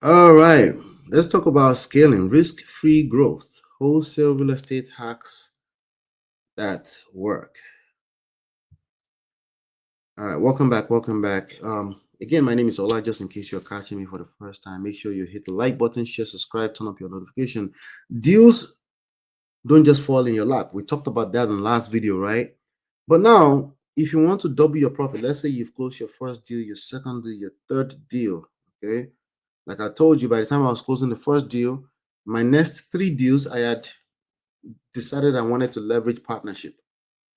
All right, let's talk about scaling risk-free growth, wholesale real estate hacks that work. All right, welcome back. Welcome back. Again, my name is Ola. Just in case you're catching me for the first time, make sure you hit the like button, share, subscribe, turn up your notification. Deals don't just fall in your lap. We talked about that in the last video, right? But now, if you want to double your profit, let's say you've closed your first deal, your second deal, your third deal, okay? Like I told you, by the time I was closing the first deal, my next three deals, I had decided I wanted to leverage partnership.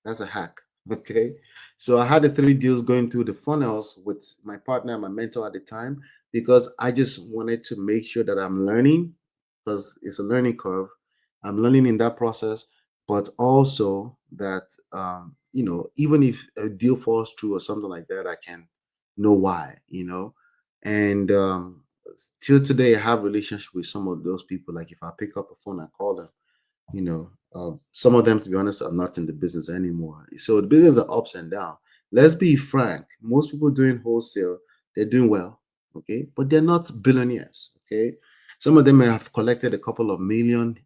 That's a hack. Okay. So I had the three deals going through the funnels with my partner, my mentor at the time, because I just wanted to make sure that I'm learning because it's a learning curve. I'm learning in that process, but also that, even if a deal falls through or something like that, I can know why. And till today, I have relationship with some of those people. Like if I pick up a phone, I call them. Some of them, to be honest, are not in the business anymore. So the business are ups and down. Let's be frank. Most people doing wholesale, they're doing well, okay, but they're not billionaires, okay. Some of them may have collected a couple of million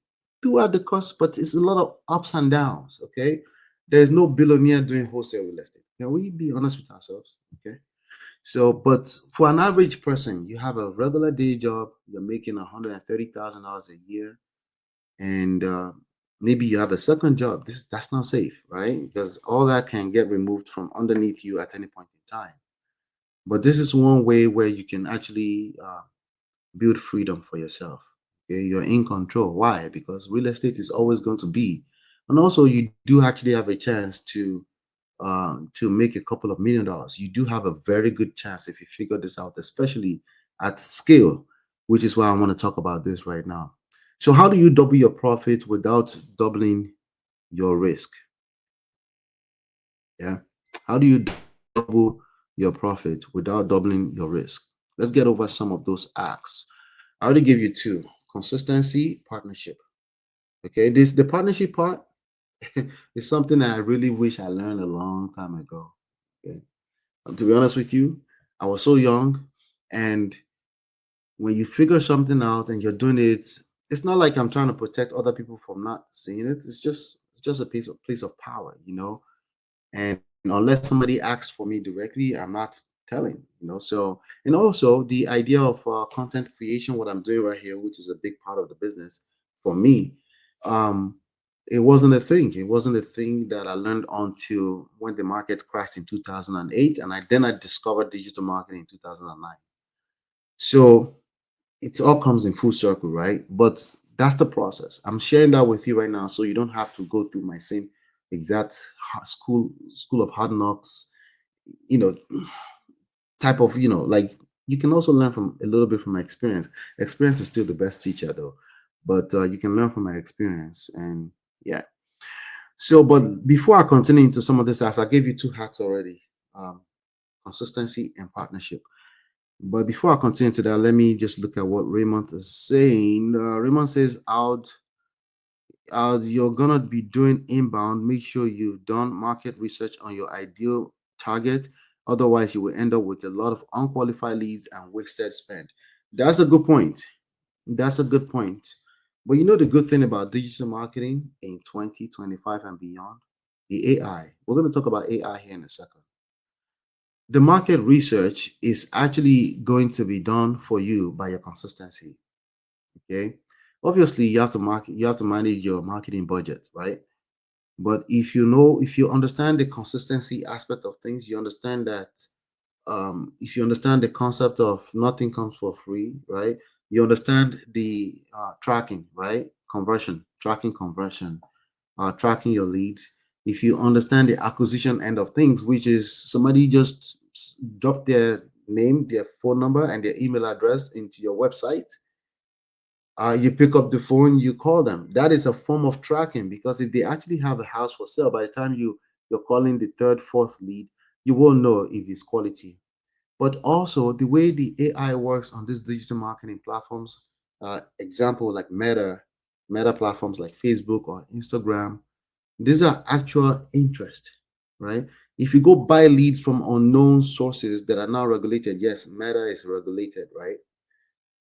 throughout the course, but it's a lot of ups and downs, okay. There's no billionaire doing wholesale real estate. Can we be honest with ourselves, okay? So, but for an average person, you have a regular day job, you're making $130,000 a year, and maybe you have a second job. That's not safe, right? Because all that can get removed from underneath you at any point in time. But this is one way where you can actually build freedom for yourself. Okay, you're in control. Why? Because real estate is always going to be, and also you do actually have a chance to make a couple of $1 million. You do have a very good chance if you figure this out, especially at scale, which is why I want to talk about this right now. So, how do you double your profit without doubling your risk? Yeah. How do you double your profit without doubling your risk? Let's get over some of those acts. I already gave you two: consistency, partnership. Okay. The partnership part is something that I really wish I learned a long time ago. Okay. To be honest with you, I was so young, and when you figure something out and you're doing it, it's not like I'm trying to protect other people from not seeing it. It's just a place of power. And unless somebody asks for me directly, I'm not telling. So, and also the idea of content creation, what I'm doing right here, which is a big part of the business for me. um it wasn't a thing. It wasn't a thing that I learned until when the market crashed in 2008, and I discovered digital marketing in 2009. So it all comes in full circle, right? But that's the process. I'm sharing that with you right now, so you don't have to go through my same exact school of hard knocks, you know, type of, like, you can also learn from a little bit from my experience. Experience is still the best teacher, though, but you can learn from my experience, and yeah. So, but before I continue into some of this, as I gave you two hacks already, um, consistency and partnership. But before I continue to that, let me just look at what Raymond is saying. Raymond says, you're gonna be doing inbound. Make sure you've done market research on your ideal target. Otherwise, you will end up with a lot of unqualified leads and wasted spend. That's a good point. That's a good point. But you know the good thing about digital marketing in 2025 and beyond? The AI. We're going to talk about AI here in a second. The market research is actually going to be done for you by your consistency. Okay. Obviously, you have to manage your marketing budget, right? But if you understand the consistency aspect of things, you understand that, if you understand the concept of nothing comes for free, right? You understand the tracking, right? Tracking conversion, tracking your leads. If you understand the acquisition end of things, which is somebody just drop their name, their phone number, and their email address into your website, you pick up the phone, you call them. That is a form of tracking, because if they actually have a house for sale, by the time you're calling the third, fourth lead, you won't know if it's quality. But also the way the AI works on these digital marketing platforms, example like Meta platforms like Facebook or Instagram, these are actual interest, right? If you go buy leads from unknown sources that are not regulated, yes, Meta is regulated, right?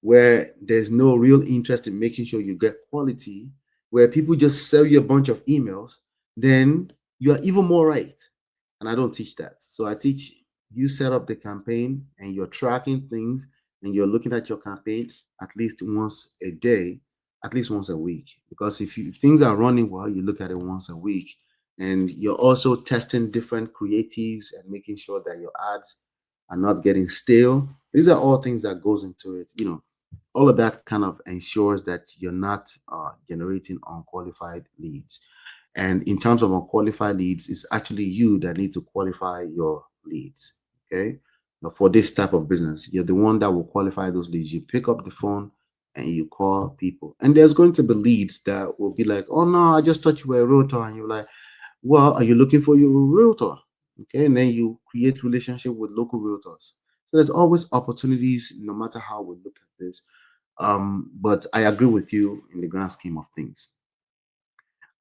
where there's no real interest in making sure you get quality, where people just sell you a bunch of emails, then you are even more right. And I don't teach that. So I teach you set up the campaign and you're tracking things and you're looking at your campaign at least once a day, at least once a week. Because if things are running well, you look at it once a week. And you're also testing different creatives and making sure that your ads are not getting stale. These are all things that goes into it. All of that kind of ensures that you're not generating unqualified leads. And in terms of unqualified leads, it's actually you that need to qualify your leads. Okay. Now, for this type of business, you're the one that will qualify those leads. You pick up the phone and you call people. And there's going to be leads that will be like, oh no, I just thought you were a realtor. And you're like, well, are you looking for your realtor? Okay. And then you create relationship with local realtors. So there's always opportunities, no matter how we look at this. But I agree with you in the grand scheme of things.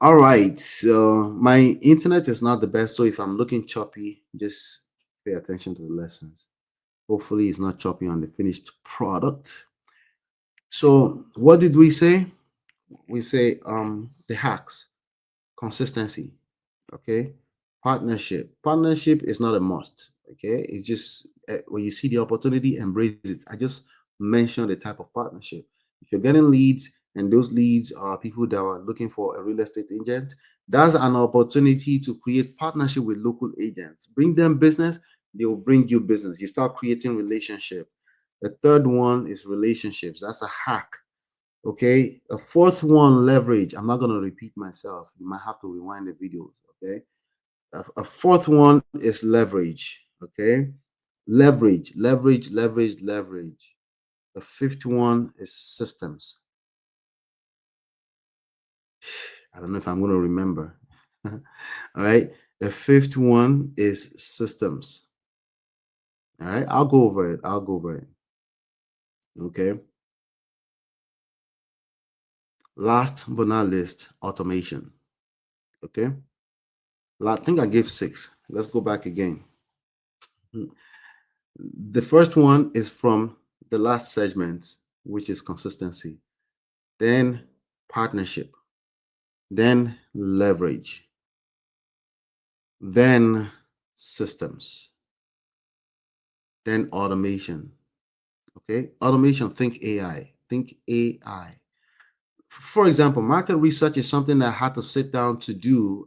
All right. So my internet is not the best. So if I'm looking choppy, just pay attention to the lessons. Hopefully, it's not choppy on the finished product. So what did we say? We say the hacks, consistency. Okay. Partnership is not a must. Okay. It's just when you see the opportunity, embrace it. I just mentioned the type of partnership. If you're getting leads and those leads are people that are looking for a real estate agent, that's an opportunity to create partnership with local agents. Bring them business, they will bring you business. You start creating relationship. The third one is relationships. That's a hack. Okay. A fourth one, leverage. I'm not going to repeat myself. You might have to rewind the videos. Okay. A fourth one is leverage. Okay. Leverage. The fifth one is systems. I don't know if I'm going to remember. All right. The fifth one is systems. All right. I'll go over it. Okay. Last but not least, automation. Okay. I think I gave six. Let's go back again. The first one is from the last segment, which is consistency, then partnership, then leverage, then systems, then automation. Okay, automation, think AI, think AI. For example, market research is something that I had to sit down to do,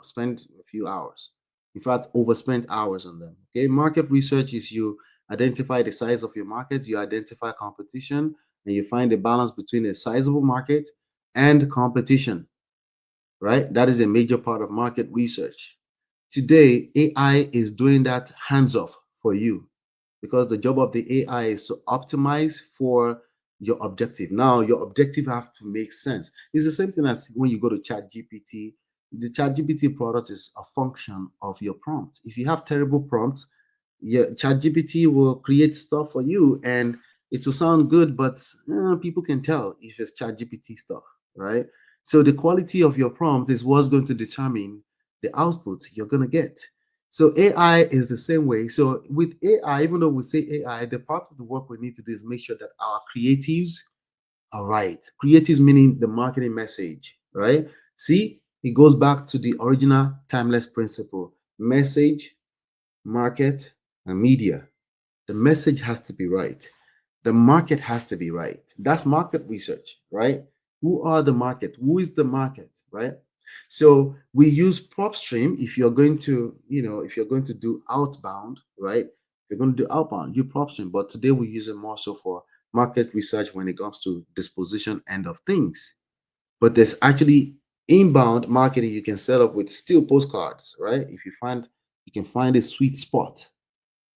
spend a few hours. In fact, overspent hours on them. Okay, market research is you identify the size of your market, you identify competition, and you find a balance between a sizable market and competition, right? That is a major part of market research. Today, AI is doing that hands off for you because the job of the AI is to optimize for your objective. Now, your objective have to make sense. It's the same thing as when you go to Chat GPT. The Chat GPT product is a function of your prompt. If you have terrible prompts, your Chat GPT will create stuff for you and it will sound good, but people can tell if it's Chat GPT stuff, right? So the quality of your prompt is what's going to determine the output you're going to get. So AI is the same way. So with AI, even though we say AI, the part of the work we need to do is make sure that our creatives are right. Creatives meaning the marketing message, right? See, it goes back to the original timeless principle: message, market, and media. The message has to be right. The market has to be right. That's market research, right? Who are the market? Who is the market, right? So we use prop stream if you're going to, if you're going to do outbound, right? If you're going to do outbound, you prop stream. But today we use it more so for market research when it comes to disposition end of things. But there's actually inbound marketing you can set up with still postcards, right? If you can find a sweet spot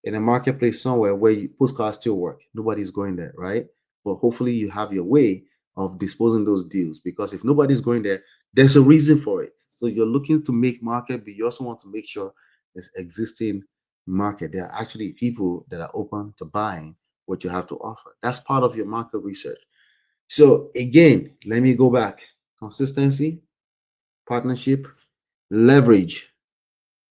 in a marketplace somewhere where postcards still work. Nobody's going there, right? But hopefully you have your way of disposing those deals, because if nobody's going there, there's a reason for it. So you're looking to make market, but you also want to make sure there's existing market. There are actually people that are open to buying what you have to offer. That's part of your market research. So again, let me go back. Consistency, partnership, leverage.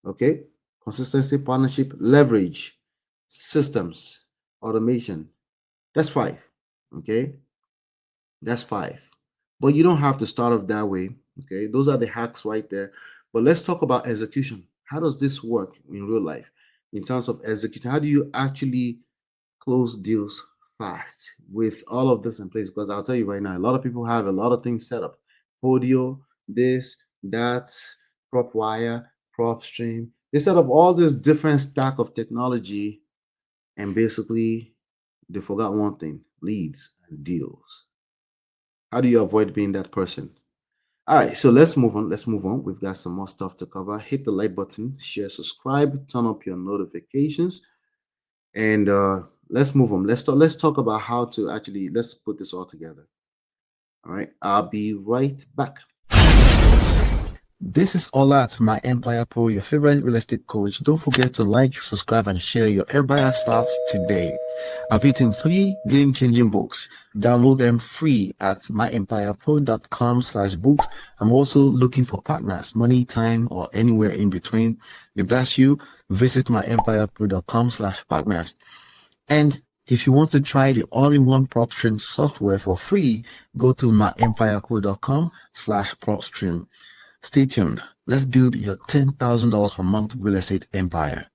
Okay. Consistency, partnership, leverage, systems, automation. That's five. Okay, that's 5. But you don't have to start off that way. Okay, those are the hacks right there. But let's talk about execution. How does this work in real life in terms of executing? How do you actually close deals fast with all of this in place? Because I'll tell you right now, a lot of people have a lot of things set up: Podio, this, that, prop wire, prop stream. They set up all this different stack of technology, and basically they forgot one thing: leads and deals. How do you avoid being that person? All right, so let's move on. Let's move on. We've got some more stuff to cover. Hit the like button, share, subscribe, turn up your notifications, and let's move on. Let's talk about how to actually let's put this all together. All right, I'll be right back. This is Ola at My Empire Pro, your favorite real estate coach. Don't forget to like, subscribe, and share. Your empire starts today. I've written 3 game-changing books. Download them free at myempirepro.com/books. I'm also looking for partners, money, time, or anywhere in between. If that's you, visit myempirepro.com/partners. And if you want to try the all-in-one PropStream software for free, go to myempirepro.com/PropStream. Stay tuned. Let's build your $10,000 per month real estate empire.